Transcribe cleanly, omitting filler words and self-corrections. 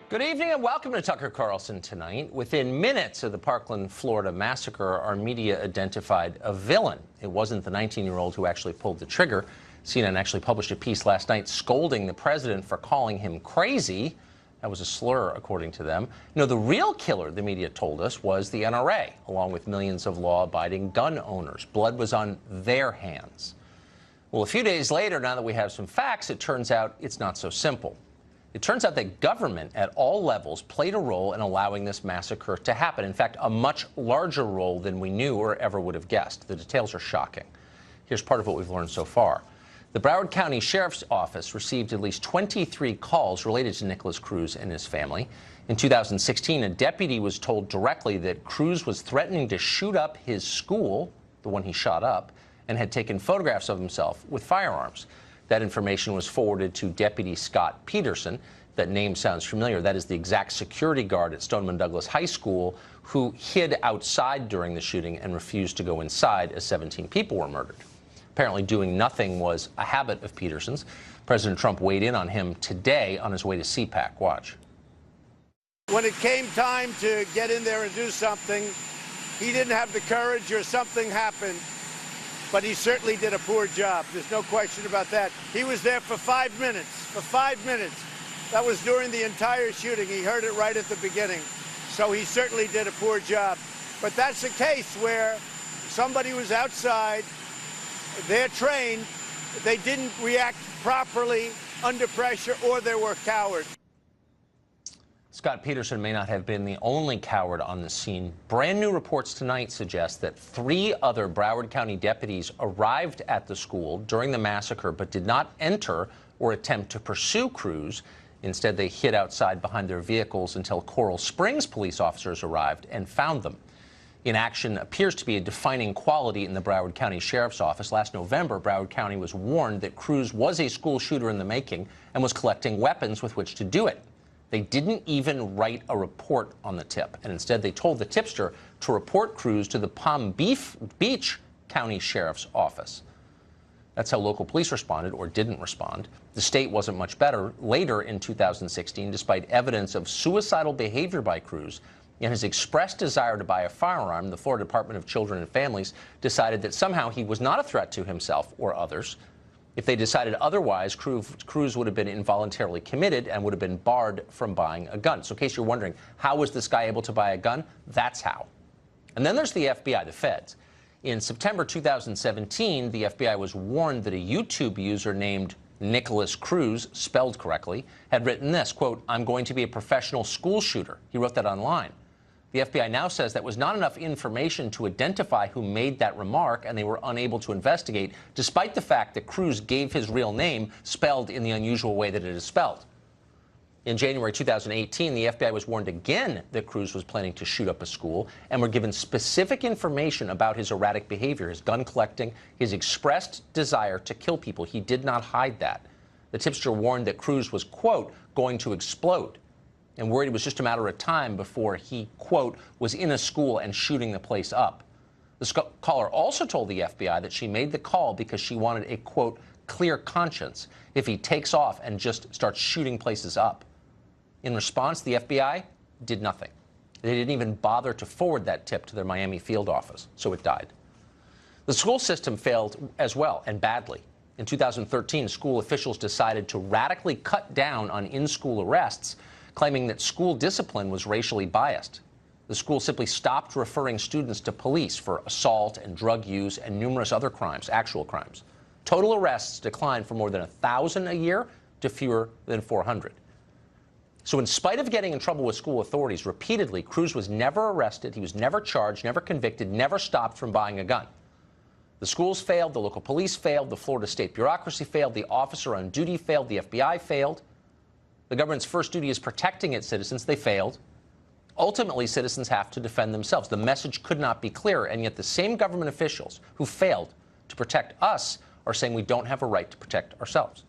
Good evening and welcome to Tucker Carlson Tonight. Within minutes of the Parkland, Florida massacre, our media identified a villain. It wasn't the 19-year-old who actually pulled the trigger. CNN actually published a piece last night scolding the president for calling him crazy. That was a slur, according to them. You know, the real killer, the media told us, was the NRA, along with millions of law-abiding gun owners. Blood was on their hands. Well, a few days later, now that we have some facts, it turns out it's not so simple. It turns out that government at all levels played a role in allowing this massacre to happen. In fact, a much larger role than we knew or ever would have guessed. The details are shocking. Here's part of what we've learned so far. The Broward County Sheriff's Office received at least 23 calls related to Nicholas Cruz and his family. In 2016, a deputy was told directly that Cruz was threatening to shoot up his school, the one he shot up, and had taken photographs of himself with firearms. That information was forwarded to Deputy Scott Peterson. That name sounds familiar. That is the exact security guard at Stoneman Douglas High School who hid outside during the shooting and refused to go inside as 17 people were murdered. Apparently doing nothing was a habit of Peterson's. President Trump weighed in on him today on his way to CPAC. Watch. When it came time to get in there and do something, he didn't have the courage or something happened. But he certainly did a poor job. There's no question about that. He was there for 5 minutes. For 5 minutes. That was during the entire shooting. He heard it right at the beginning. So he certainly did a poor job. But that's a case where somebody was outside, they're trained, they didn't react properly under pressure, or they were cowards. Scott Peterson may not have been the only coward on the scene. Brand new reports tonight suggest that 3 other Broward County deputies arrived at the school during the massacre but did not enter or attempt to pursue Cruz. Instead, they hid outside behind their vehicles until Coral Springs police officers arrived and found them. Inaction appears to be a defining quality in the Broward County Sheriff's Office. Last November, Broward County was warned that Cruz was a school shooter in the making and was collecting weapons with which to do it. They didn't even write a report on the tip, and instead they told the tipster to report Cruz to the Palm Beach County Sheriff's Office. That's how local police responded, or didn't respond. The state wasn't much better. Later in 2016, despite evidence of suicidal behavior by Cruz and his expressed desire to buy a firearm, the Florida Department of Children and Families decided that somehow he was not a threat to himself or others. If they decided otherwise, Cruz would have been involuntarily committed and would have been barred from buying a gun. So in case you're wondering, how was this guy able to buy a gun? That's how. And then there's the FBI, the feds. In September 2017, the FBI was warned that a YouTube user named Nicholas Cruz, spelled correctly, had written this, quote, "I'm going to be a professional school shooter." He wrote that online. The FBI now says that was not enough information to identify who made that remark, and they were unable to investigate, despite the fact that Cruz gave his real name spelled in the unusual way that it is spelled. In January 2018, the FBI was warned again that Cruz was planning to shoot up a school and were given specific information about his erratic behavior, his gun collecting, his expressed desire to kill people. He did not hide that. The tipster warned that Cruz was, quote, going to explode, and worried it was just a matter of time before he, quote, was in a school and shooting the place up. The caller also told the FBI that she made the call because she wanted a, quote, clear conscience if he takes off and just starts shooting places up. In response, the FBI did nothing. They didn't even bother to forward that tip to their Miami field office, so it died. The school system failed as well, and badly. In 2013, school officials decided to radically cut down on in-school arrests, claiming that school discipline was racially biased. The school simply stopped referring students to police for assault and drug use and numerous other crimes, actual crimes. Total arrests declined from more than 1,000 a year to fewer than 400. So in spite of getting in trouble with school authorities repeatedly, Cruz was never arrested, he was never charged, never convicted, never stopped from buying a gun. The schools failed, the local police failed, the Florida state bureaucracy failed, the officer on duty failed, the FBI failed. The government's first duty is protecting its citizens. They failed. Ultimately, citizens have to defend themselves. The message could not be clearer, and yet the same government officials who failed to protect us are saying we don't have a right to protect ourselves.